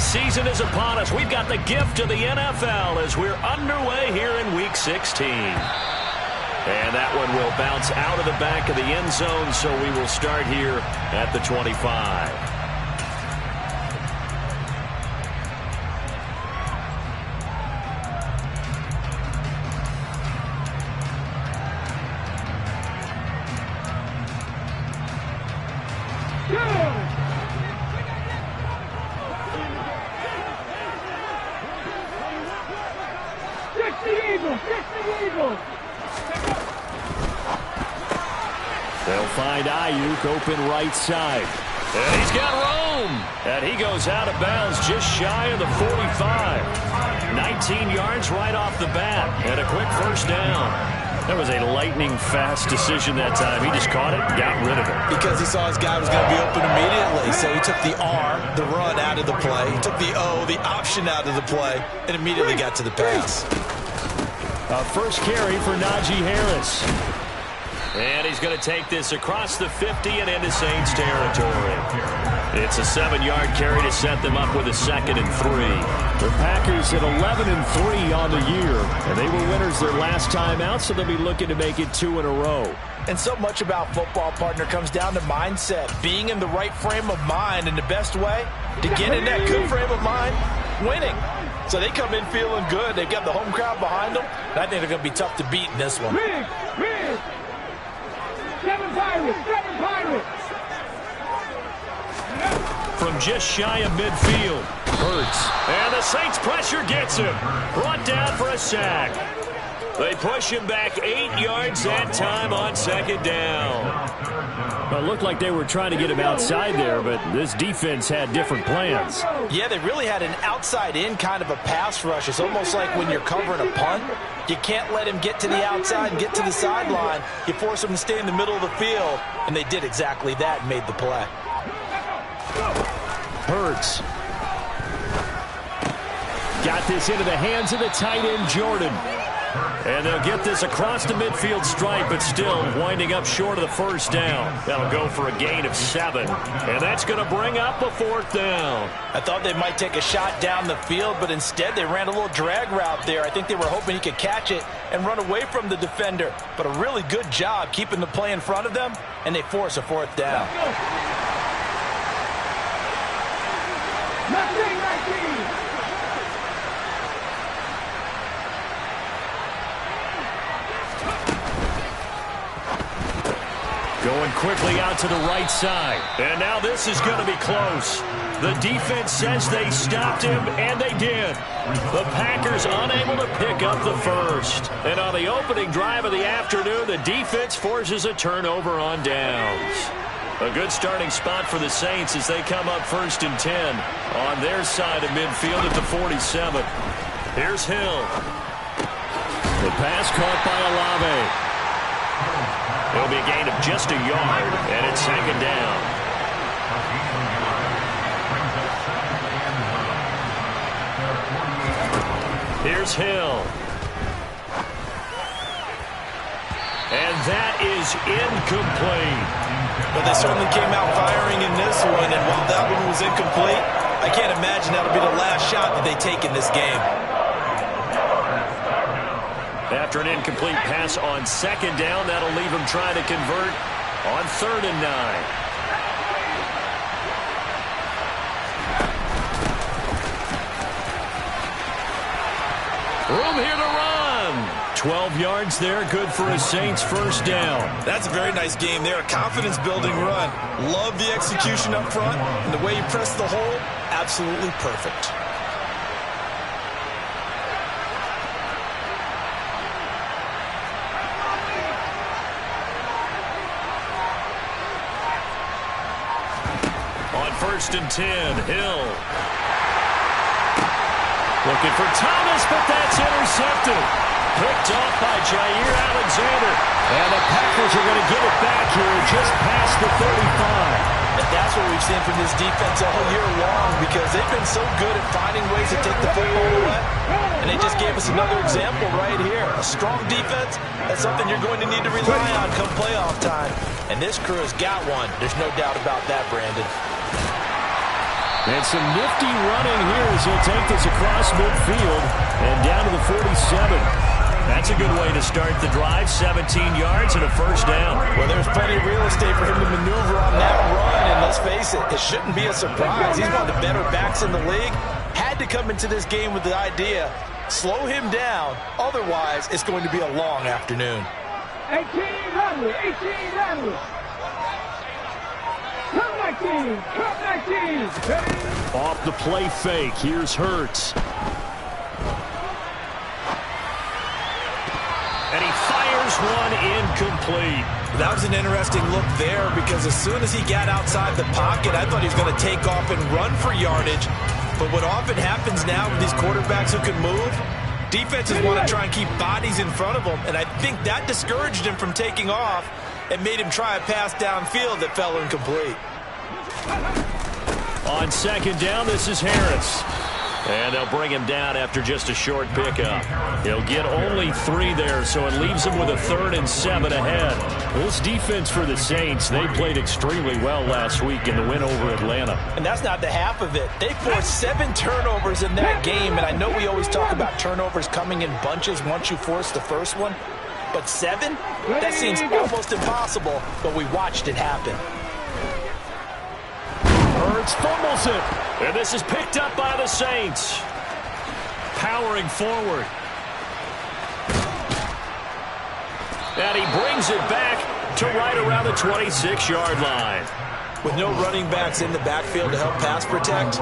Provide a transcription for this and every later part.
season is upon us. We've got the gift of the NFL as we're underway here in Week 16. And that one will bounce out of the back of the end zone, so we will start here at the 25. They'll find Ayuk open right side. And he's got room. And he goes out of bounds just shy of the 45. 19 yards right off the bat. And a quick first down. That was a lightning-fast decision that time. He just caught it and got rid of it. Because he saw his guy was going to be open immediately. So he took the R, the run, out of the play. He took the O, the option, out of the play, and immediately got to the pass. First carry for Najee Harris. And he's going to take this across the 50 and into Saints territory. It's a 7-yard carry to set them up with a 2nd and 3. The Packers at 11 and 3 on the year, and they were winners their last time out, so they'll be looking to make it 2 in a row. And so much about football, partner, comes down to mindset, being in the right frame of mind, and the best way to get in that good frame of mind, winning. So they come in feeling good. They've got the home crowd behind them, and I think they're going to be tough to beat in this one. Seven Pirates! From just shy of midfield, Hurts. And the Saints pressure gets him. Brought down for a sack. They push him back 8 yards that time on 2nd down. Well, it looked like they were trying to get him outside there, but this defense had different plans. Yeah, they really had an outside-in kind of a pass rush. It's almost like when you're covering a punt. You can't let him get to the outside and get to the sideline. You force him to stay in the middle of the field, and they did exactly that and made the play. Hurts. Got this into the hands of the tight end, Jordan. And they'll get this across the midfield stripe, but still winding up short of the first down. That'll go for a gain of 7. And that's going to bring up a 4th down. I thought they might take a shot down the field, but instead they ran a little drag route there. I think they were hoping he could catch it and run away from the defender. But a really good job keeping the play in front of them, and they force a 4th down. Going quickly out to the right side. And now this is going to be close. The defense says they stopped him, and they did. The Packers unable to pick up the first. And on the opening drive of the afternoon, the defense forces a turnover on downs. A good starting spot for the Saints as they come up 1st and 10 on their side of midfield at the 47. Here's Hill. The pass caught by Olave. It'll be a gain of just a yard, and it's 2nd down. Here's Hill. And that is incomplete. But they certainly came out firing in this one, and while that one was incomplete, I can't imagine that'll be the last shot that they take in this game. After an incomplete pass on 2nd down, that'll leave him trying to convert on 3rd and 9. Room here to run. 12 yards there, good for a Saints first down. That's a very nice game there, a confidence-building run. Love the execution up front, and the way you press the hole, absolutely perfect. On 1st and 10, Hill. Looking for Thomas, but that's intercepted. Picked off by Jair Alexander. And the Packers are going to get it back here just past the 35. And that's what we've seen from this defense all year long, because they've been so good at finding ways to take the football away. And they just gave us another example right here. A strong defense, that's something you're going to need to rely on come playoff time. And this crew has got one. There's no doubt about that, Brandon. And some nifty running here as he'll take this across midfield and down to the 47. That's a good way to start the drive. 17 yards and a first down. Well, there's plenty of real estate for him to maneuver on that run, and let's face it, it shouldn't be a surprise. He's one of the better backs in the league. Had to come into this game with the idea, slow him down, otherwise it's going to be a long afternoon. 18 runners, 18 runners. Come 19, come 19. Off the play fake, here's Hurts. And he fires one incomplete. That was an interesting look there because as soon as he got outside the pocket, I thought he was going to take off and run for yardage. But what often happens now with these quarterbacks who can move, defenses want to try and keep bodies in front of them, and I think that discouraged him from taking off and made him try a pass downfield that fell incomplete. On second down, this is Harris. And they'll bring him down after just a short pickup. He'll get only 3 there, so it leaves him with a 3rd and 7 ahead. This defense for the Saints, they played extremely well last week in the win over Atlanta. And that's not the half of it. They forced 7 turnovers in that game, and I know we always talk about turnovers coming in bunches once you force the first one. But 7? That seems almost impossible, but we watched it happen. Hurts fumbles it. And this is picked up by the Saints. Powering forward. And he brings it back to right around the 26-yard line. With no running backs in the backfield to help pass protect,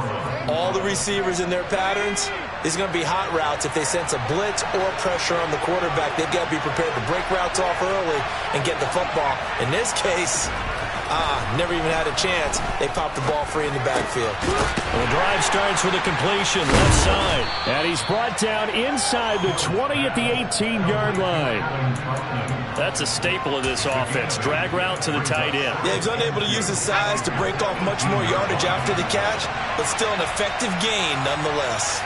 all the receivers in their patterns, these are going to be hot routes. If they sense a blitz or pressure on the quarterback, they've got to be prepared to break routes off early and get the football. In this case, never even had a chance. They popped the ball free in the backfield. The drive starts with a completion left side. And he's brought down inside the 20 at the 18-yard line. That's a staple of this offense. Drag route to the tight end. Yeah, he's unable to use his size to break off much more yardage after the catch, but still an effective gain nonetheless.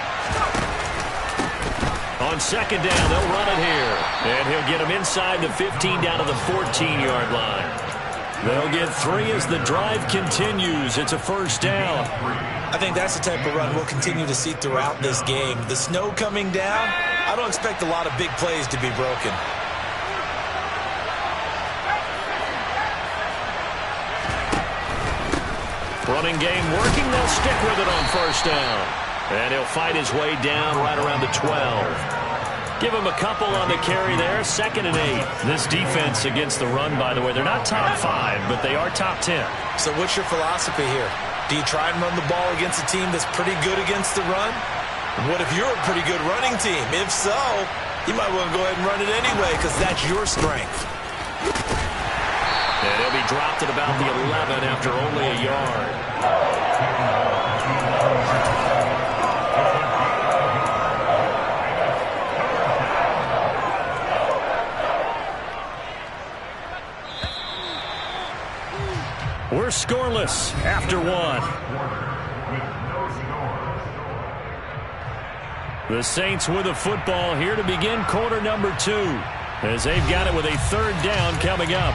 On second down, they'll run it here. And he'll get him inside the 15 down to the 14-yard line. They'll get 3 as the drive continues. It's a first down. I think that's the type of run we'll continue to see throughout this game. The snow coming down, I don't expect a lot of big plays to be broken. Running game working. They'll stick with it on first down. And he'll fight his way down right around the 12. Give him a couple on the carry there. 2nd and 8. This defense against the run, by the way, they're not top 5, but they are top 10. So what's your philosophy here? Do you try and run the ball against a team that's pretty good against the run? What if you're a pretty good running team? If so, you might want to go ahead and run it anyway because that's your strength. And he'll be dropped at about the 11 after only a yard. We're scoreless after 1. The Saints with the football here to begin quarter number 2 as they've got it with a 3rd down coming up.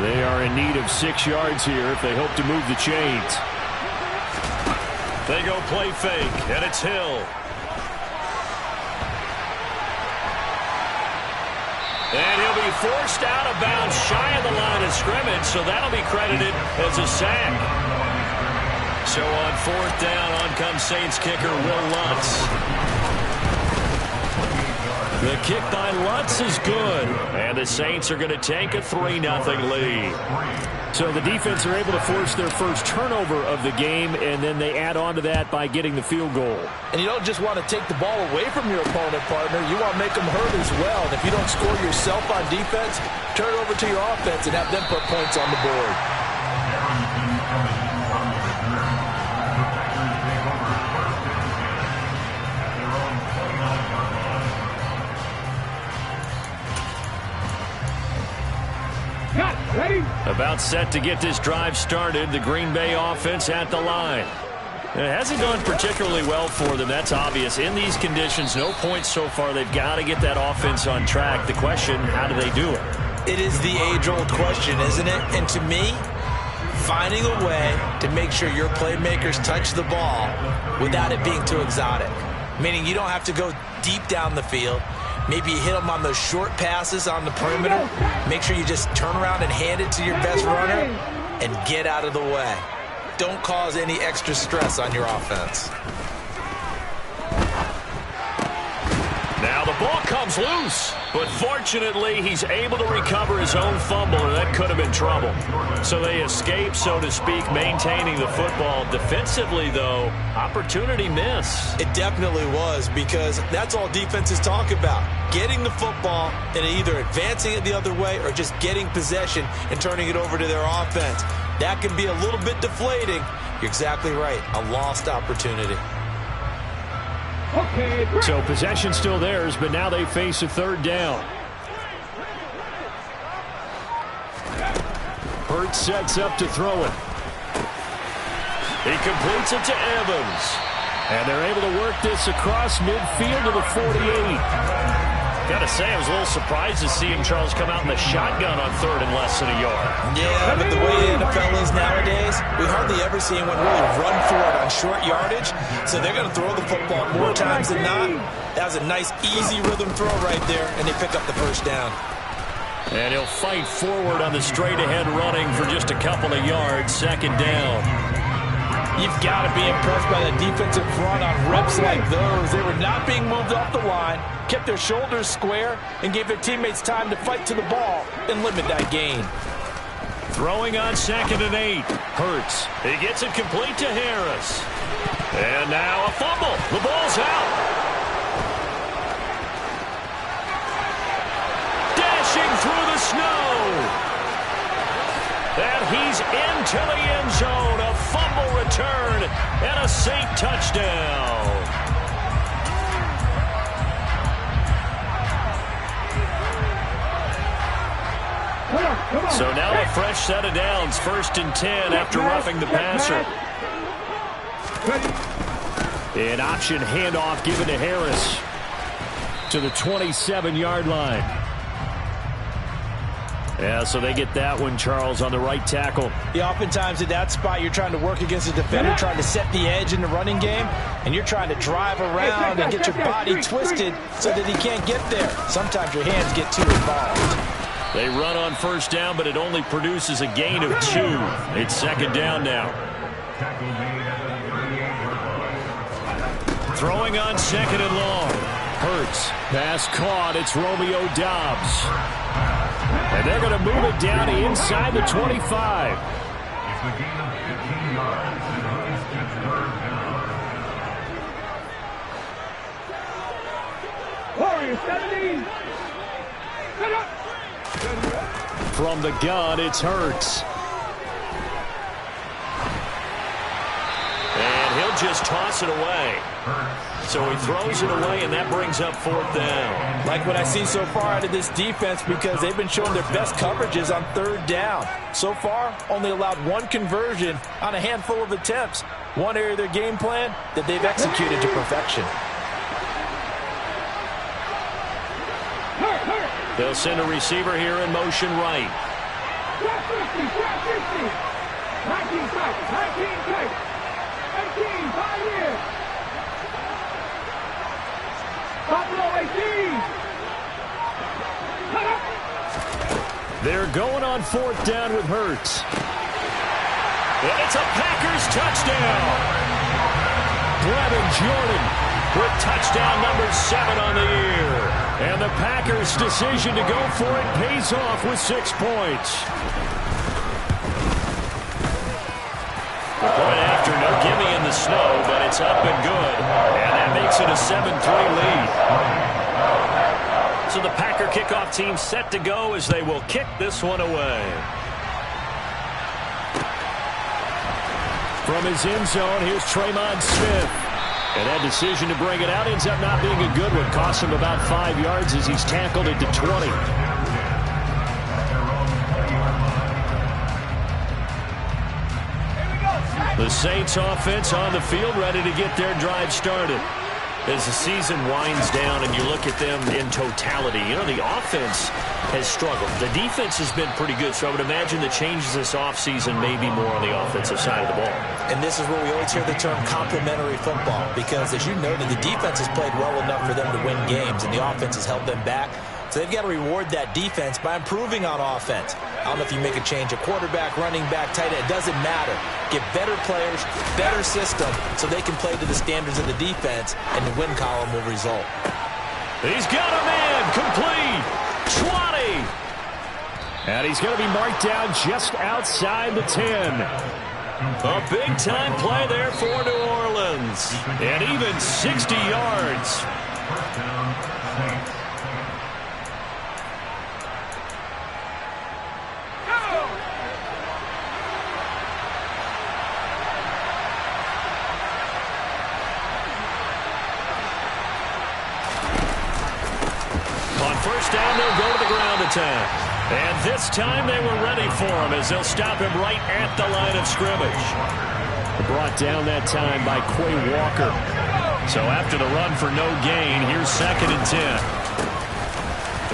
They are in need of 6 yards here if they hope to move the chains. They go play fake, and it's Hill. And he'll be forced out of bounds shy of the line of scrimmage, so that'll be credited as a sack. So on 4th down, on comes Saints kicker Will Lutz. The kick by Lutz is good, and the Saints are going to take a 3-0 lead. So the defense are able to force their first turnover of the game, and then they add on to that by getting the field goal. And you don't just want to take the ball away from your opponent, partner. You want to make them hurt as well. And if you don't score yourself on defense, turn it over to your offense and have them put points on the board. About set to get this drive started. The Green Bay offense at the line. It hasn't gone particularly well for them. That's obvious. In these conditions, no points so far. They've got to get that offense on track. The question, how do they do it? It is the age-old question, isn't it? And to me, finding a way to make sure your playmakers touch the ball without it being too exotic. Meaning you don't have to go deep down the field. Maybe you hit them on those short passes on the perimeter. Make sure you just turn around and hand it to your best runner and get out of the way. Don't cause any extra stress on your offense. Now the ball comes loose, but fortunately he's able to recover his own fumble, or that could have been trouble. So they escape, so to speak, maintaining the football. Defensively, though, opportunity miss. It definitely was, because that's all defenses talk about. Getting the football and either advancing it the other way or just getting possession and turning it over to their offense. That can be a little bit deflating. You're exactly right. A lost opportunity. So possession still theirs, but now they face a third down. Hurts sets up to throw it. He completes it to Evans. And they're able to work this across midfield to the 48. Got to say, I was a little surprised to see him, Charles, come out in the shotgun on third and less than a yard. Yeah, but the way the NFL is nowadays, we hardly ever see anyone really run for it on short yardage. So they're going to throw the football more times than not. That was a nice, easy rhythm throw right there, and they pick up the first down. And he'll fight forward on the straight-ahead running for just a couple of yards. Second down. You've got to be impressed by the defensive front on reps like those. They were not being moved off the line, kept their shoulders square, and gave their teammates time to fight to the ball and limit that gain. Throwing on 2nd and 8. Hurts. He gets it complete to Harris. And now a fumble. The ball's out. Dashing through the snow. And he's into the end zone. A fumble return and a Saint touchdown. So now a fresh set of downs. 1st and 10 after roughing the passer. An option handoff given to Harris to the 27-yard line. Yeah, so they get that one, Charles, on the right tackle. Yeah, oftentimes at that spot, you're trying to work against a defender, trying to set the edge in the running game, and you're trying to drive around and get your body twisted so that he can't get there. Sometimes your hands get too involved. They run on first down, but it only produces a gain of 2. It's second down now. Throwing on 2nd and long. Hurts. Pass caught. It's Romeo Doubs. And they're going to move it down inside the 25. Warriors 17. From the gun, it's Hurts. And he'll just toss it away. So he throws it away, and that brings up 4th down. Like what I see so far out of this defense, because they've been showing their best coverages on 3rd down. So far, only allowed 1 conversion on a handful of attempts. One area of their game plan that they've executed to perfection. They'll send a receiver here in motion right. 19 tight. 18, 5 years. Buffalo 18. They're going on 4th down with Hurts. And it's a Packers touchdown. Brevin Jordan With touchdown number 7 on the year. And the Packers' decision to go for it pays off with 6 points. The point after, no gimme in the snow, but it's up and good. And that makes it a 7-3 lead. So the Packer kickoff team set to go as they will kick this one away. From his end zone, here's Tremont Smith. And that decision to bring it out ends up not being a good one. Costs him about 5 yards as he's tackled it to 20. The Saints offense on the field, ready to get their drive started. As the season winds down and you look at them in totality, you know, the offense has struggled. The defense has been pretty good, so I would imagine the changes this offseason may be more on the offensive side of the ball. And this is where we always hear the term complementary football, because as you noted, the defense has played well enough for them to win games, and the offense has held them back. So they've got to reward that defense by improving on offense. I don't know if you make a change, a quarterback, running back, tight end, it doesn't matter. Get better players, better system, so they can play to the standards of the defense, and the win column will result. He's got a man, complete, 20. And he's going to be marked down just outside the 10. A big-time play there for New Orleans. And even 60 yards. First down, they'll go to the ground attack. And this time they were ready for him as they'll stop him right at the line of scrimmage. Brought down that time by Quay Walker. So after the run for no gain, here's 2nd and 10.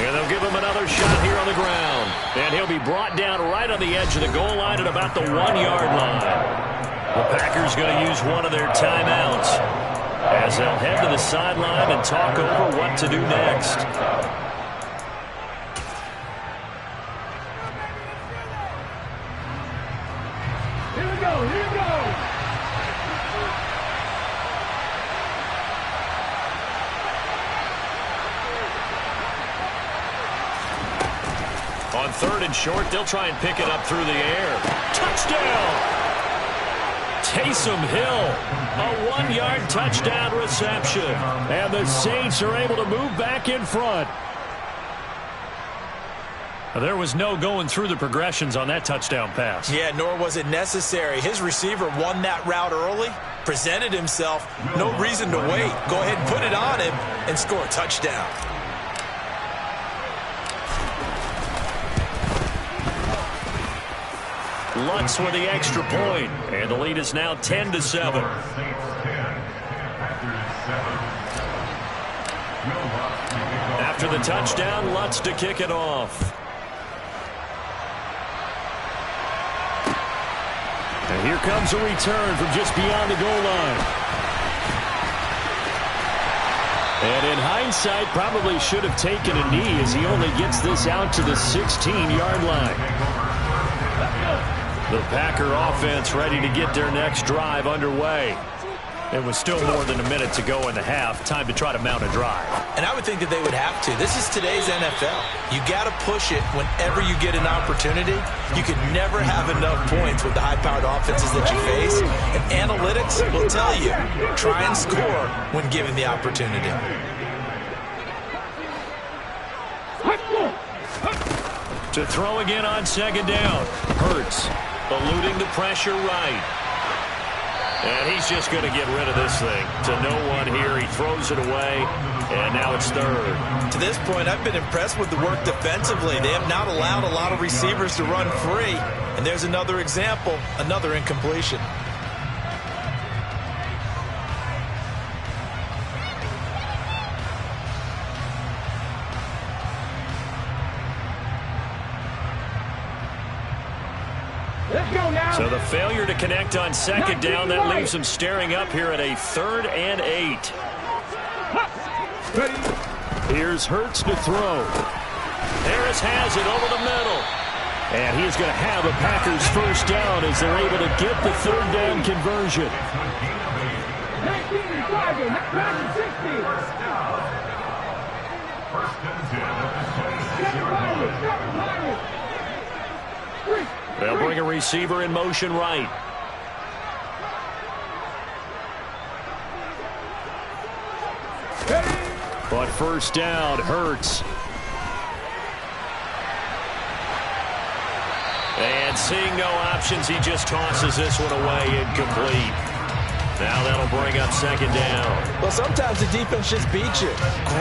And they'll give him another shot here on the ground. And he'll be brought down right on the edge of the goal line at about the 1-yard line. The Packers going to use one of their timeouts as they'll head to the sideline and talk over what to do next. On 3rd and short, they'll try and pick it up through the air. Touchdown! Taysom Hill, a 1-yard touchdown reception. And the Saints are able to move back in front. There was no going through the progressions on that touchdown pass. Yeah, nor was it necessary. His receiver won that route early, presented himself, no reason to wait. Go ahead and put it on him and score a touchdown. Lutz with the extra point, and the lead is now 10-7. After the touchdown, Lutz to kick it off. And here comes a return from just beyond the goal line. And in hindsight, probably should have taken a knee as he only gets this out to the 16-yard line. The Packer offense ready to get their next drive underway. It was still more than a minute to go in the half. Time to try to mount a drive. And I would think that they would have to. This is today's NFL. You got to push it whenever you get an opportunity. You can never have enough points with the high-powered offenses that you face. And analytics will tell you, try and score when given the opportunity. To throw again on 2nd down. Hurts eluding the pressure right. And he's just going to get rid of this thing. To no one here. He throws it away. And now it's 3rd. To this point, I've been impressed with the work defensively. They have not allowed a lot of receivers to run free. And there's another example, another incompletion. So the failure to connect on 2nd down, that leaves them staring up here at a 3rd and 8. Here's Hurts to throw. Harris has it over the middle. And he's going to have a Packers first down as they're able to get the 3rd down conversion. 19, They'll bring a receiver in motion right. But first down, Hurts. And seeing no options, he just tosses this one away incomplete. Now that'll bring up second down. Well, sometimes the defense just beats you.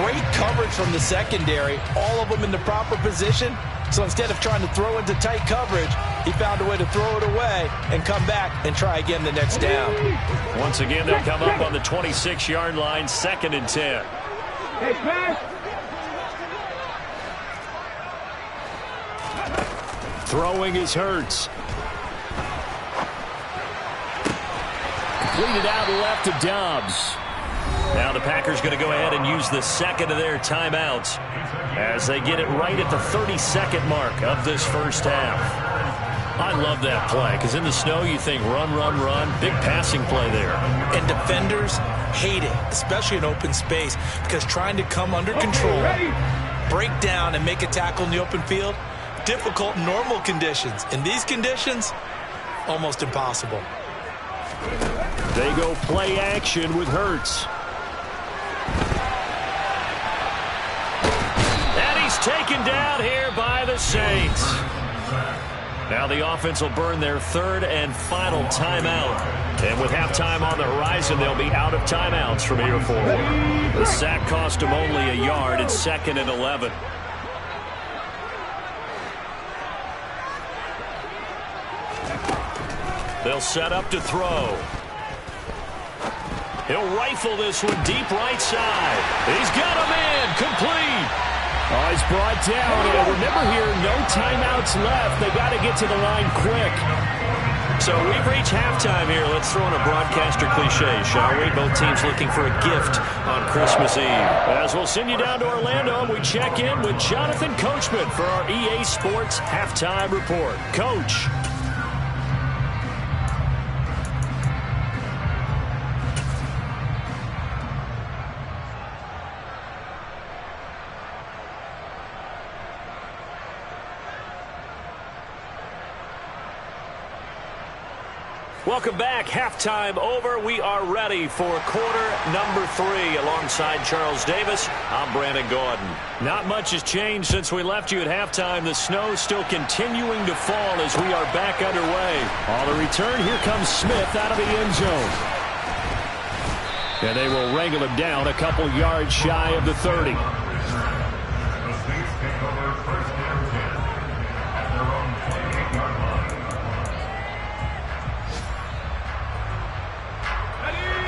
Great coverage from the secondary, all of them in the proper position. So instead of trying to throw into tight coverage, he found a way to throw it away and come back and try again the next down. Once again, they'll come up on the 26-yard line, 2nd and 10. Hey, pass. Throwing is Hurts. Completed out left to Dobbs. Now the Packers going to go ahead and use the second of their timeouts as they get it right at the 32nd mark of this first half. I love that play because in the snow you think run, run, run. Big passing play there. And defenders hate it, especially in open space, because trying to come under control, break down, and make a tackle in the open field, difficult in normal conditions. In these conditions, almost impossible. They go play action with Hurts. And he's taken down here by the Saints. Now the offense will burn their 3rd and final timeout. And with halftime on the horizon, they'll be out of timeouts from here forward. The sack cost him only a yard. It's 2nd and 11. They'll set up to throw. He'll rifle this one deep right side. He's got him in. Complete. Oh, he's brought down. And remember here, no timeouts left. They got to get to the line quick. So we've reached halftime here. Let's throw in a broadcaster cliche, shall we? Both teams looking for a gift on Christmas Eve. As we'll send you down to Orlando, we check in with Jonathan Coachman for our EA Sports Halftime Report. Coach. Welcome back. Halftime over. We are ready for quarter number 3. Alongside Charles Davis, I'm Brandon Gordon. Not much has changed since we left you at halftime. The snow still continuing to fall as we are back underway. On the return, here comes Smith out of the end zone. And they will wrangle him down a couple yards shy of the 30.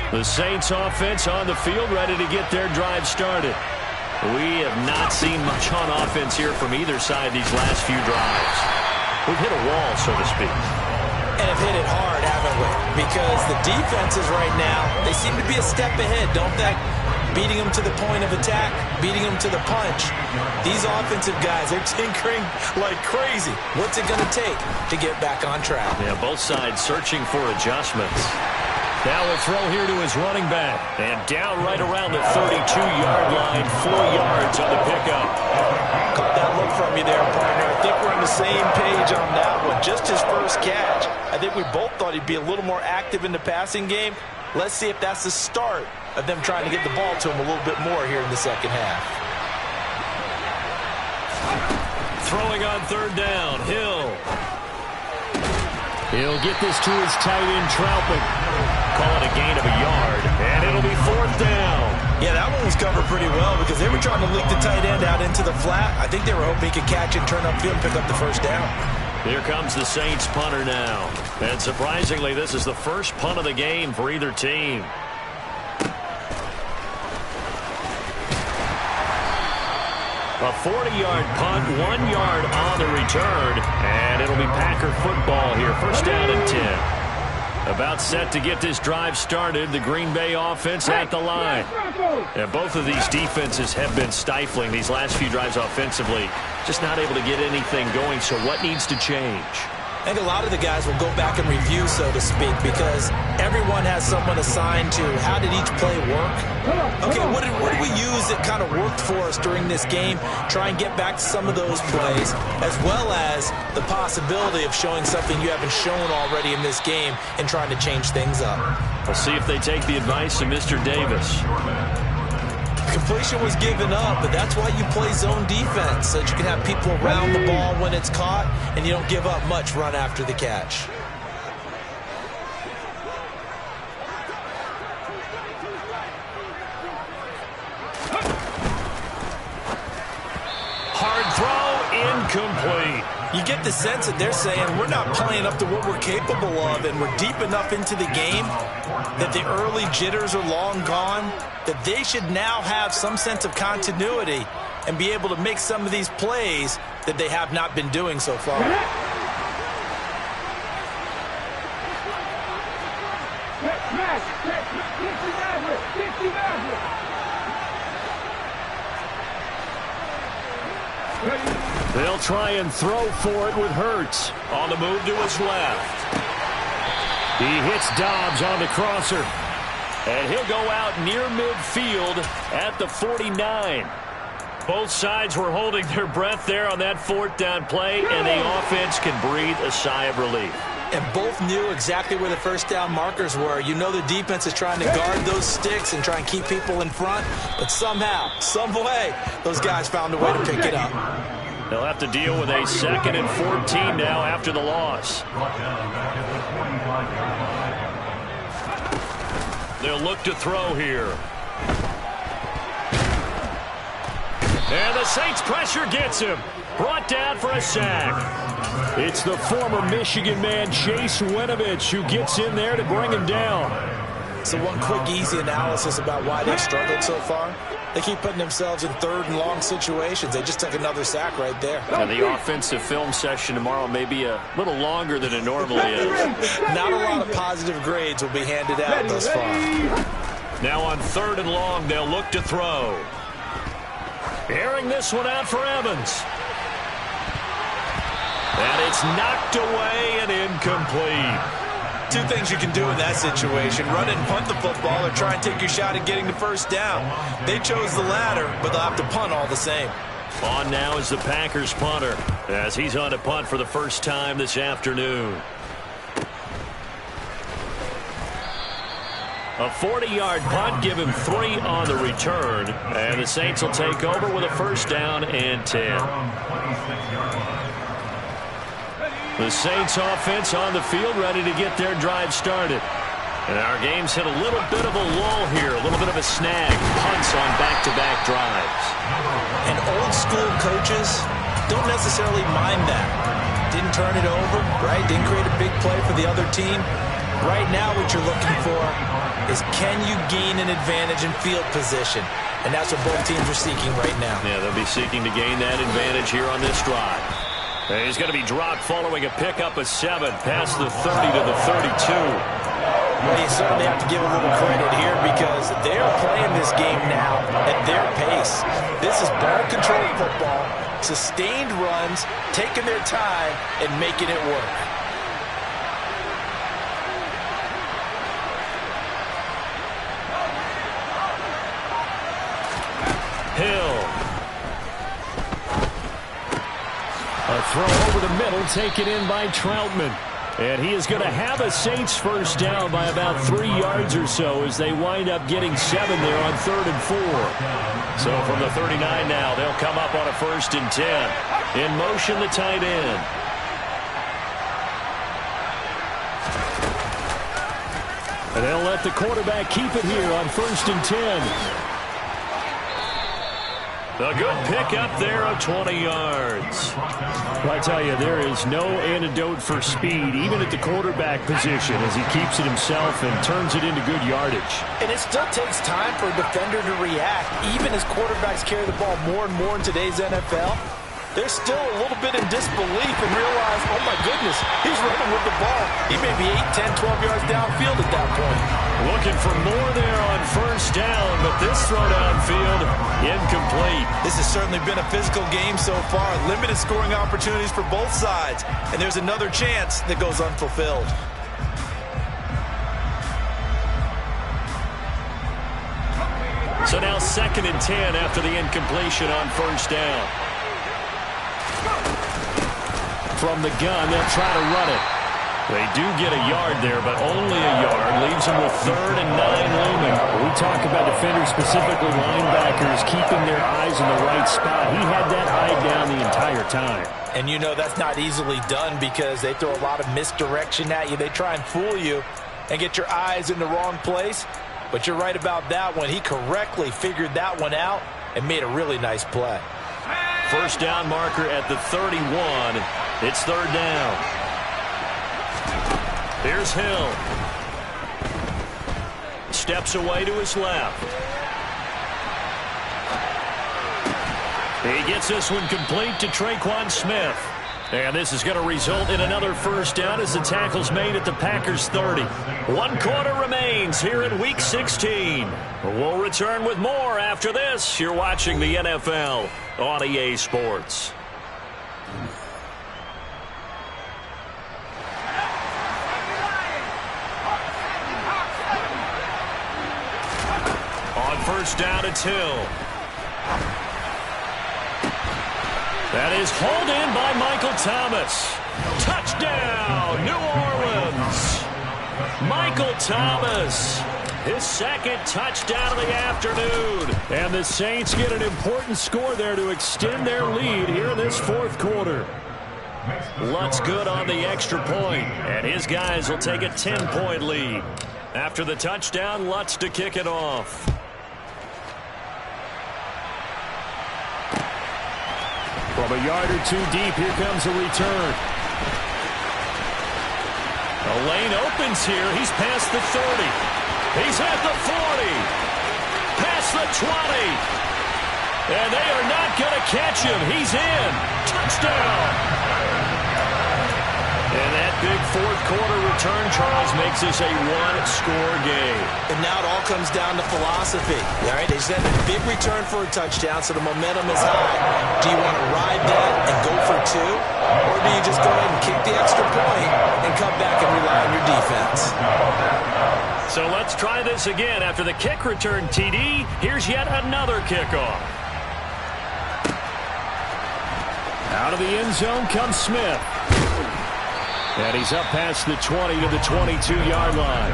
The Saints offense on the field, ready to get their drive started. We have not seen much on offense here from either side these last few drives. We've hit a wall, so to speak. And have hit it hard, haven't we? Because the defenses right now, they seem to be a step ahead, don't they? Beating them to the point of attack, beating them to the punch. These offensive guys, they're tinkering like crazy. What's it going to take to get back on track? Yeah, both sides searching for adjustments. Now a throw here to his running back. And down right around the 32-yard line, 4 yards on the pickup. Caught that look from you there, partner. I think we're on the same page on that one. Just his first catch. I think we both thought he'd be a little more active in the passing game. Let's see if that's the start of them trying to get the ball to him a little bit more here in the second half. Throwing on 3rd down, Hill. He'll get this to his tight end, Troutman. Call it a gain of a yard, and it'll be 4th down. Yeah, that one was covered pretty well because they were trying to leak the tight end out into the flat. I think they were hoping he could catch and turn upfield and pick up the first down. Here comes the Saints punter now. And surprisingly, this is the first punt of the game for either team. A 40-yard punt, 1 yard on the return, and it'll be Packer football here. First down and 10. About set to get this drive started, the Green Bay offense at the line. And both of these defenses have been stifling these last few drives offensively. Just not able to get anything going, so what needs to change? I think a lot of the guys will go back and review, so to speak, because everyone has someone assigned to how did each play work. Okay, what did we use that kind of worked for us during this game? Try and get back to some of those plays, as well as the possibility of showing something you haven't shown already in this game and trying to change things up. We'll see if they take the advice of Mr. Davis. Completion was given up, but that's why you play zone defense, so that you can have people around the ball when it's caught, and you don't give up much run after the catch. You get the sense that they're saying we're not playing up to what we're capable of, and we're deep enough into the game that the early jitters are long gone, that they should now have some sense of continuity and be able to make some of these plays that they have not been doing so far. They'll try and throw for it with Hurts. On the move to his left. He hits Dobbs on the crosser. And he'll go out near midfield at the 49. Both sides were holding their breath there on that fourth down play, and the offense can breathe a sigh of relief. And both knew exactly where the first down markers were. You know the defense is trying to guard those sticks and try and keep people in front, but somehow, some way, those guys found a way to pick it up. They'll have to deal with a 2nd and 14 now after the loss. They'll look to throw here. And the Saints pressure gets him. Brought down for a sack. It's the former Michigan man, Chase Winovich, who gets in there to bring him down. So one quick, easy analysis about why they've struggled so far. They keep putting themselves in 3rd and long situations. They just took another sack right there. And the offensive film session tomorrow may be a little longer than it normally is. Not a lot of positive grades will be handed out thus far. Now on 3rd and long, they'll look to throw. Airing this one out for Evans. And it's knocked away and incomplete. Two things you can do in that situation: run and punt the football, or try and take your shot at getting the first down. They chose the latter, but they'll have to punt all the same. On now is the Packers punter, as he's on to punt for the first time this afternoon. A 40-yard punt, give him 3 on the return, and the Saints will take over with a first down and 10. The Saints offense on the field, ready to get their drive started. And our game's hit a little bit of a lull here, a little bit of a snag. Punts on back-to-back drives. And old school coaches don't necessarily mind that. Didn't turn it over, right? Didn't create a big play for the other team. Right now what you're looking for is, can you gain an advantage in field position? And that's what both teams are seeking right now. Yeah, they'll be seeking to gain that advantage here on this drive. And he's going to be dropped following a pickup of 7 past the 30 to the 32. Well, you certainly have to give a little credit here because they're playing this game now at their pace. This is ball-controlled football, sustained runs, taking their time, and making it work. Hill. A throw over the middle, taken in by Troutman. And he is going to have a Saints first down by about 3 yards or so as they wind up getting 7 there on 3rd and 4. So from the 39 now, they'll come up on a 1st and 10. In motion, the tight end. And they'll let the quarterback keep it here on 1st and 10. A good pickup there of 20 yards. Well, I tell you, there is no antidote for speed, even at the quarterback position, as he keeps it himself and turns it into good yardage. And it still takes time for a defender to react. Even as quarterbacks carry the ball more and more in today's NFL, they're still a little bit in disbelief and realize, oh my goodness, he's running with the ball. He may be 8, 10, 12 yards downfield at that point. Looking for more there on 1st down, but this throw downfield, incomplete. This has certainly been a physical game so far. Limited scoring opportunities for both sides. And there's another chance that goes unfulfilled. So now 2nd and 10 after the incompletion on 1st down. From the gun, they'll try to run it. They do get a yard there, but only a yard. Leaves them with 3rd and 9 looming. We talk about defenders, specifically linebackers, keeping their eyes in the right spot. He had that eye down the entire time. And you know that's not easily done because they throw a lot of misdirection at you. They try and fool you and get your eyes in the wrong place. But you're right about that one. He correctly figured that one out and made a really nice play. First down marker at the 31. It's third down. Here's Hill. Steps away to his left. He gets this one complete to Traquan Smith. And this is going to result in another first down as the tackle's made at the Packers' 30. 1 quarter remains here in Week 16. We'll return with more after this. You're watching the NFL on EA Sports. On first down, it's Hill. That is hauled in by Michael Thomas. Touchdown, New Orleans. Michael Thomas, his second touchdown of the afternoon. And the Saints get an important score there to extend their lead here in this fourth quarter. Lutz good on the extra point, and his guys will take a 10-point lead. After the touchdown, Lutz to kick it off. From a yard or two deep, here comes a return. The lane opens here. He's past the 30. He's at the 40. Past the 20. And they are not going to catch him. He's in. Touchdown. And that big fourth quarter return, Charles, makes this a one-score game. And now it all comes down to philosophy. All right, they said a big return for a touchdown, so the momentum is high. Do you want to ride that and go for two? Or do you just go ahead and kick the extra point and come back and rely on your defense? So let's try this again. After the kick return, TD, here's yet another kickoff. Out of the end zone comes Smith. And he's up past the 20 to the 22-yard line.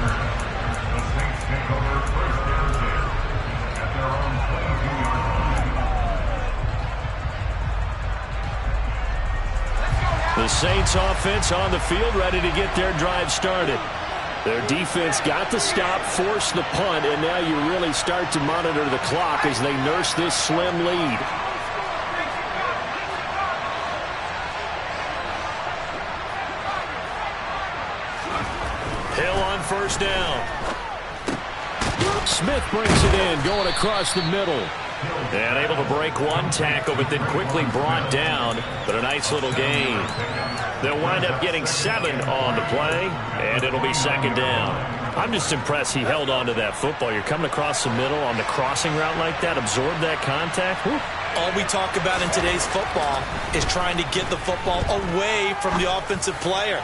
The Saints offense on the field, ready to get their drive started. Their defense got the stop, forced the punt, and now you really start to monitor the clock as they nurse this slim lead. Hill on first down. Smith brings it in, going across the middle. And able to break one tackle, but then quickly brought down. But a nice little gain. They'll wind up getting 7 on the play, and it'll be second down. I'm just impressed he held on to that football. You're coming across the middle on the crossing route like that, absorb that contact. Whew. All we talk about in today's football is trying to get the football away from the offensive player.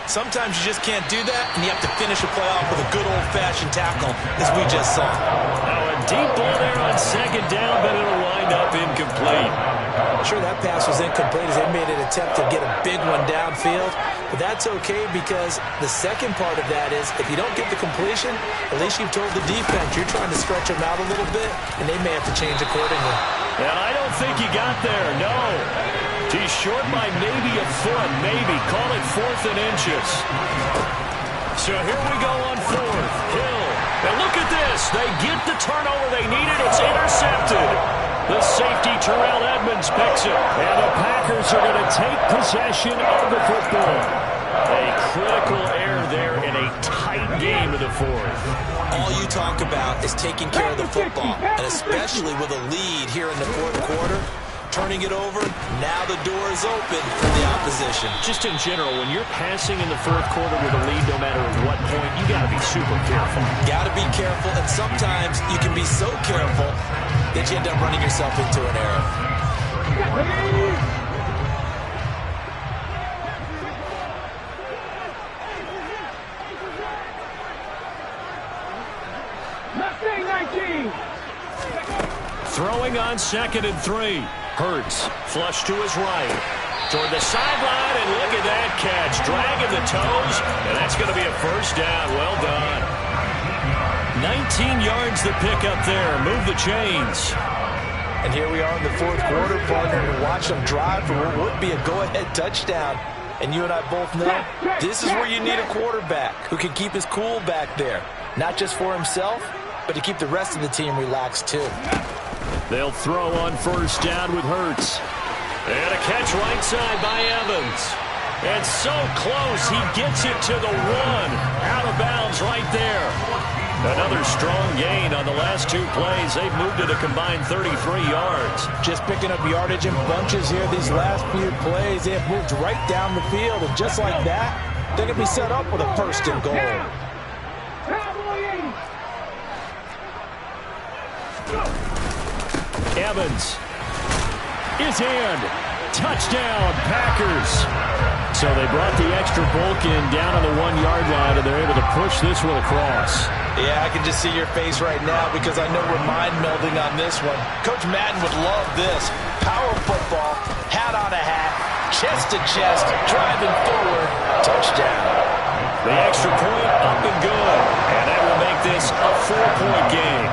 Sometimes you just can't do that, and you have to finish a play off with a good old-fashioned tackle, as we just saw. Now a deep ball there on second down, but it'll wind up incomplete. Sure, that pass was incomplete as they made an attempt to get a big one downfield, but that's okay because the second part of that is if you don't get the completion, at least you've told the defense you're trying to stretch them out a little bit, and they may have to change accordingly. And I don't think he got there, no. He's short by maybe a foot, maybe. Call it 4th and inches. So here we go on 4th. Hill. And look at this. They get the turnover they needed. It's intercepted. The safety, Terrell Edmonds, picks it. And the Packers are going to take possession of the football. A critical error there in a tight game in the 4th. All you talk about is taking care of the football, and especially with a lead here in the 4th quarter. Turning it over, now the door is open for the opposition. Just in general, when you're passing in the 4th quarter with a lead, no matter at what point, you got to be super careful. Got to be careful, and sometimes you can be so careful that you end up running yourself into an error. Throwing on 2nd and 3. Hurts, flush to his right. Toward the sideline, and look at that catch. Dragging the toes, and that's going to be a first down. Well done. 19 yards to pick up there. Move the chains. And here we are in the 4th quarter, partner, and watch them drive for what would be a go-ahead touchdown. And you and I both know this is where you need a quarterback who can keep his cool back there. Not just for himself, but to keep the rest of the team relaxed too. They'll throw on first down with Hurts. And a catch right side by Evans. And so close, he gets it to the 1. Out of bounds right there. Another strong gain on the last 2 plays. They've moved it a combined 33 yards. Just picking up yardage in bunches here these last few plays. They have moved right down the field, and just like that, they're going to be set up with a 1st and goal. Evans is in. Touchdown, Packers. So they brought the extra bulk in down on the 1-yard line, and they're able to push this one across. Yeah, I can just see your face right now because I know we're mind melding on this one. Coach Madden would love this. Power football, hat on a hat, chest to chest, driving forward, touchdown. The extra point up and good. And that will make this a 4-point game.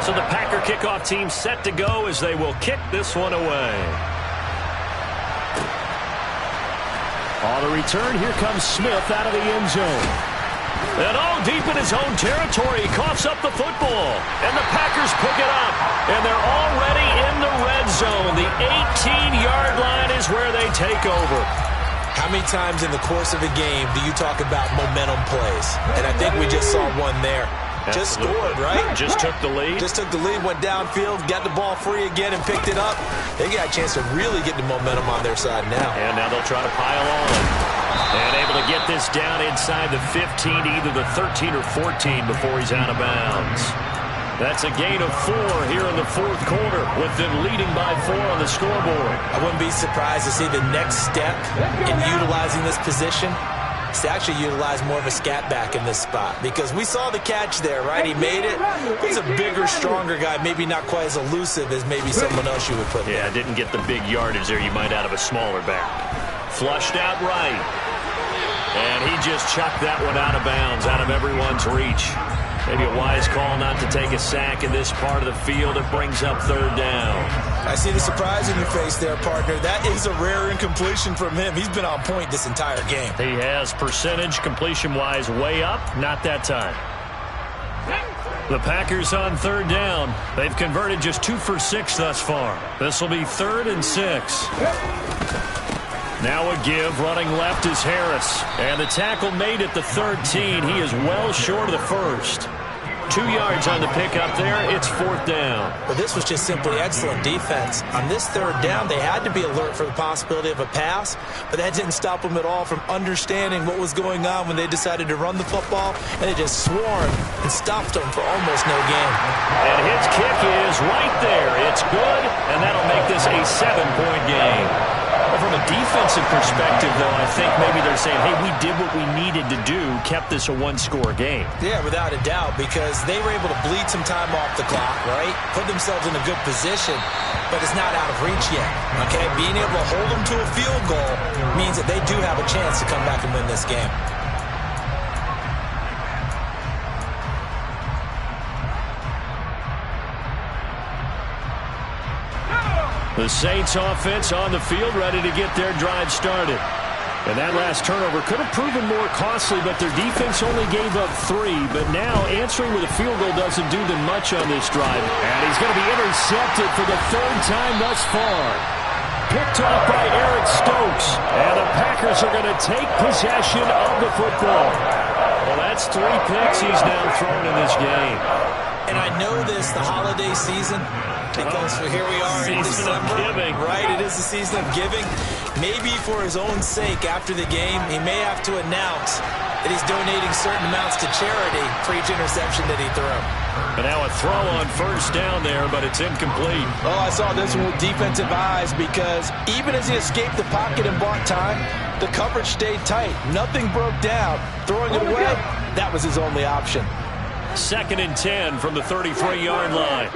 So the Packer kickoff team set to go as they will kick this one away. On the return, here comes Smith out of the end zone. And all deep in his own territory, he coughs up the football. And the Packers pick it up. And they're already in the red zone. The 18-yard line is where they take over. How many times in the course of a game do you talk about momentum plays? And I think we just saw one there. Just scored, right? Just took the lead. Just took the lead, went downfield, got the ball free again, and picked it up. They got a chance to really get the momentum on their side now. And now they'll try to pile on. And able to get this down inside the 15, either the 13 or 14 before he's out of bounds. That's a gain of 4 here in the 4th quarter, with them leading by 4 on the scoreboard. I wouldn't be surprised to see the next step in utilizing this position is to actually utilize more of a scat back in this spot, because we saw the catch there, right? He made it. He's a bigger, stronger guy, maybe not quite as elusive as maybe someone else you would put there. Yeah, didn't get the big yardage there you might out of a smaller back. Flushed out right. And he just chucked that one out of bounds, out of everyone's reach. Maybe a wise call not to take a sack in this part of the field. It brings up 3rd down. I see the surprise in your face there, partner. That is a rare incompletion from him. He's been on point this entire game. He has percentage completion-wise way up. Not that time. The Packers on 3rd down. They've converted just 2 for 6 thus far. This will be 3rd and 6. Now a give, running left is Harris. And the tackle made at the 13. He is well short of the 1st. 2 yards on the pickup there. It's 4th down. Well, this was just simply excellent defense. On this 3rd down, they had to be alert for the possibility of a pass, but that didn't stop them at all from understanding what was going on when they decided to run the football, and they just swarmed and stopped them for almost no gain. And his kick is right there. It's good, and that'll make this a 7-point game. Well, from a defensive perspective, though, I think maybe they're saying, hey, we did what we needed to do, kept this a 1-score game. Yeah, without a doubt, because they were able to bleed some time off the clock, right? Put themselves in a good position, but it's not out of reach yet, okay? Being able to hold them to a field goal means that they do have a chance to come back and win this game. The Saints offense on the field, ready to get their drive started. And that last turnover could have proven more costly, but their defense only gave up 3. But now answering with a field goal doesn't do them much on this drive. And he's going to be intercepted for the 3rd time thus far. Picked off by Eric Stokes. And the Packers are going to take possession of the football. Well, that's 3 picks he's now thrown in this game. And I know this, the holiday season, because here we are in December, right? It is the season of giving. Maybe for his own sake, after the game, he may have to announce that he's donating certain amounts to charity for each interception that he threw. And now a throw on 1st down there, but it's incomplete. Oh, I saw this one with defensive eyes, because even as he escaped the pocket and bought time, the coverage stayed tight. Nothing broke down. Throwing it away, that was his only option. 2nd and 10 from the 33-yard line.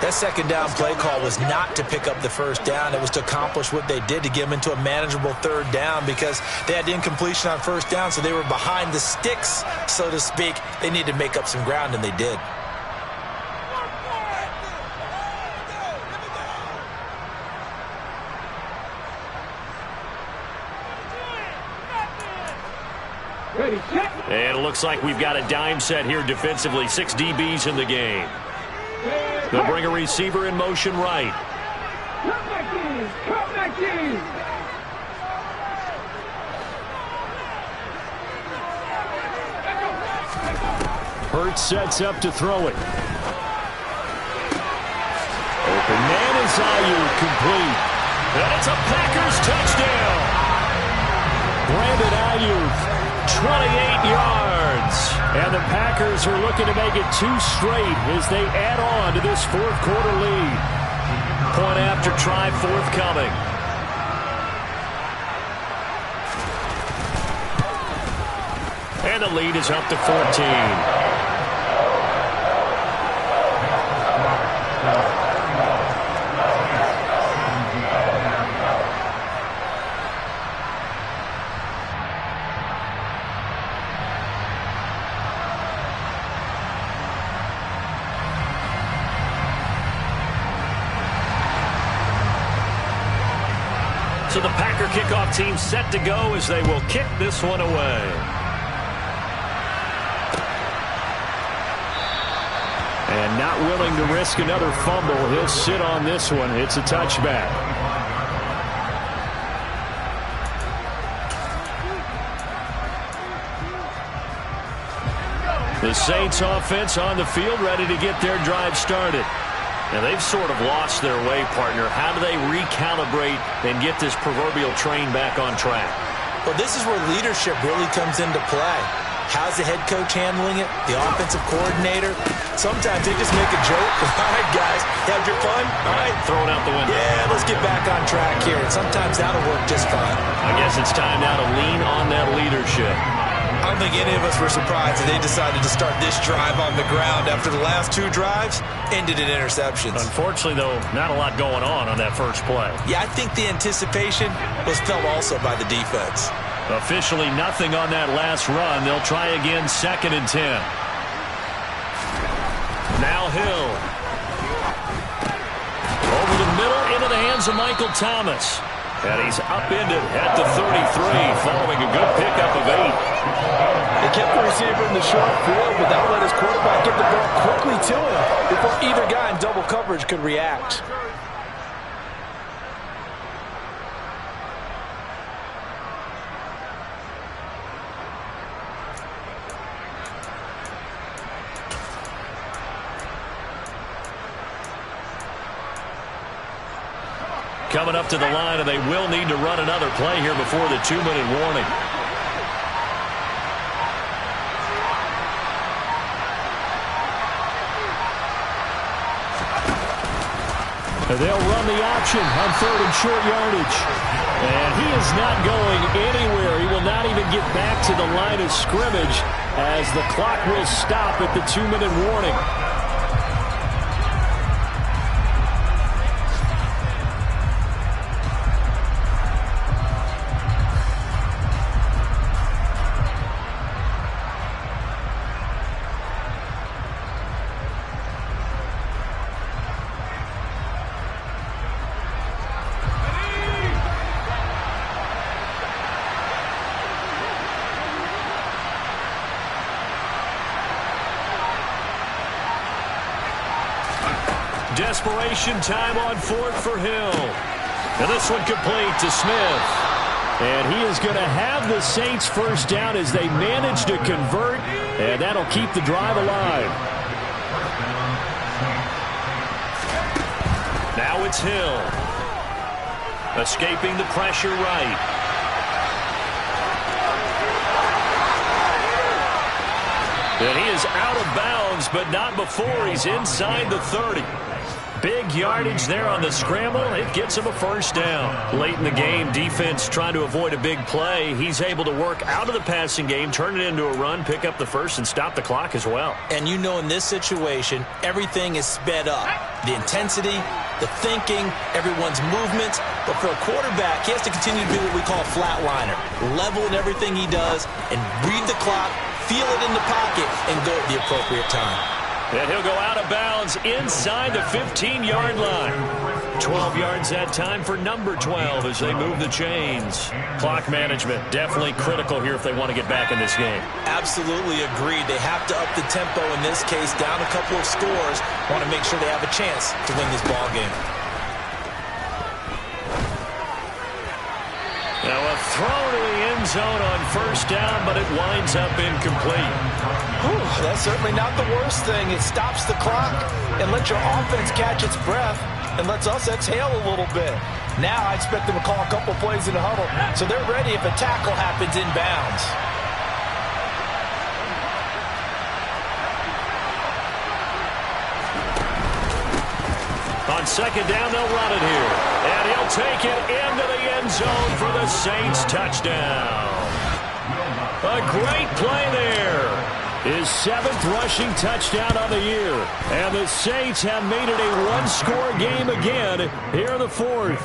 That 2nd down play call was not to pick up the 1st down. It was to accomplish what they did, to get them into a manageable 3rd down, because they had incompletion on 1st down, so they were behind the sticks, so to speak. They needed to make up some ground, and they did. Ready, set. And it looks like we've got a dime set here defensively. 6 DBs in the game. They'll bring a receiver in motion right. Come back in. Come back in. Hurts sets up to throw it. Open man is Ayuk, complete. And it's a Packers touchdown. Brandon Ayuk, 28 yards. And the Packers are looking to make it 2 straight as they add on to this fourth quarter lead. Point after try forthcoming. And the lead is up to 14. So the Packer kickoff team set to go as they will kick this one away. And not willing to risk another fumble, he'll sit on this one. It's a touchback. The Saints offense on the field ready to get their drive started. Now, they've sort of lost their way, partner. How do they recalibrate and get this proverbial train back on track? Well, this is where leadership really comes into play. How's the head coach handling it? The offensive coordinator? Sometimes they just make a joke. All right, guys, had your fun? All right. Throw it out the window. Yeah, let's get back on track here. And sometimes that'll work just fine. I guess it's time now to lean on that leadership. I don't think any of us were surprised that they decided to start this drive on the ground after the last 2 drives ended in interceptions. Unfortunately, though, not a lot going on that first play. Yeah, I think the anticipation was felt also by the defense. Officially nothing on that last run. They'll try again, 2nd and 10. Now Hill. Over the middle into the hands of Michael Thomas. And he's upended at the 33 following a good pickup of 8. They kept the receiver in the short field, but that let his quarterback get the ball quickly to him before either guy in double coverage could react. Coming up to the line, and they will need to run another play here before the 2-minute warning. They'll run the option on 3rd and short yardage. And he is not going anywhere. He will not even get back to the line of scrimmage as the clock will stop at the 2-minute warning. Desperation time on 4th for Hill. And this one complete to Smith. And he is going to have the Saints first down as they manage to convert, and that'll keep the drive alive. Now it's Hill. Escaping the pressure right. And he is out of bounds, but not before he's inside the 30. Big yardage there on the scramble. It gets him a first down. Late in the game, defense trying to avoid a big play. He's able to work out of the passing game, turn it into a run, pick up the first, and stop the clock as well. And you know, in this situation, everything is sped up. The intensity, the thinking, everyone's movements. But for a quarterback, he has to continue to do what we call a flatliner. Level in everything he does and read the clock, feel it in the pocket, and go at the appropriate time. And he'll go out of bounds inside the 15-yard line. 12 yards that time for number 12 as they move the chains. Clock management definitely critical here if they want to get back in this game. Absolutely agreed. They have to up the tempo in this case, down a couple of scores. Want to make sure they have a chance to win this ball game. Now a throw to the end zone on first down, but it winds up incomplete. Whew, that's certainly not the worst thing. It stops the clock and lets your offense catch its breath and lets us exhale a little bit. Now I expect them to call a couple plays in the huddle so they're ready if a tackle happens inbounds. On second down, they'll run it here. And he'll take it into the end zone for the Saints touchdown. A great play there. His 7th rushing touchdown on the year. And the Saints have made it a one-score game again here in the 4th.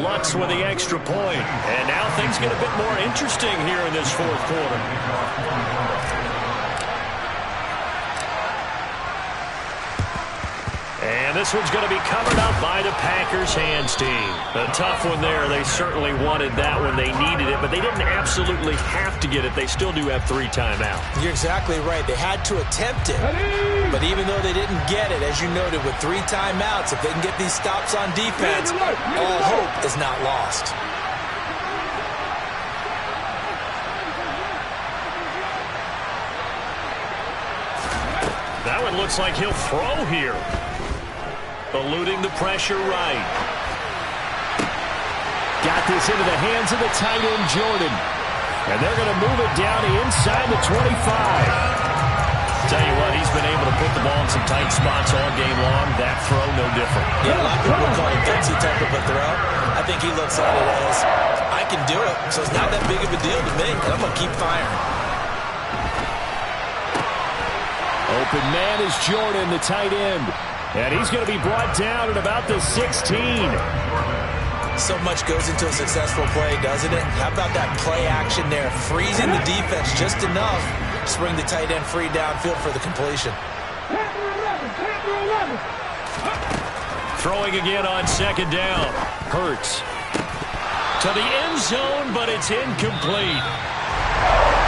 Lutz with the extra point. And now things get a bit more interesting here in this 4th quarter. And this one's going to be covered up by the Packers hands team. A tough one there. They certainly wanted that when they needed it, but they didn't absolutely have to get it. They still do have 3 timeouts. You're exactly right. They had to attempt it. But even though they didn't get it, as you noted, with 3 timeouts, if they can get these stops on defense, all hope is not lost. That one looks like he'll throw here. Eluding the pressure right. Got this into the hands of the tight end, Jordan. And they're going to move it down inside the 25. Tell you what, he's been able to put the ball in some tight spots all game long. That throw, no different. Yeah, a lot of people call it fancy type of a throw. I think he looks at it as, I can do it, so it's not that big of a deal to me. I'm going to keep firing. Open man is Jordan, the tight end. And he's going to be brought down at about the 16. So much goes into a successful play, doesn't it? How about that play action there? Freezing the defense just enough to bring the tight end free downfield for the completion. Throwing again on second down. Hurts. To the end zone, but it's incomplete.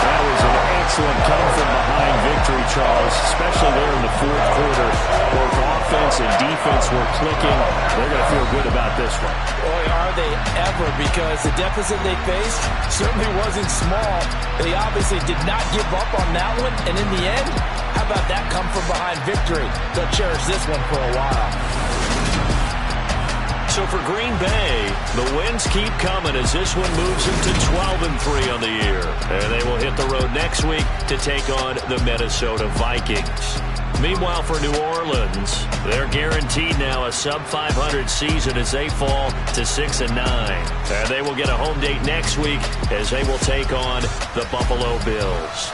That was an excellent come from behind victory, Charles, especially there in the 4th quarter. Both offense and defense were clicking. They're going to feel good about this one. Boy, are they ever, because the deficit they faced certainly wasn't small. They obviously did not give up on that one, and in the end, how about that come from behind victory? They'll cherish this one for a while. So for Green Bay, the wins keep coming as this one moves them to 12-3 on the year. And they will hit the road next week to take on the Minnesota Vikings. Meanwhile, for New Orleans, they're guaranteed now a sub-500 season as they fall to 6-9. And they will get a home date next week as they will take on the Buffalo Bills.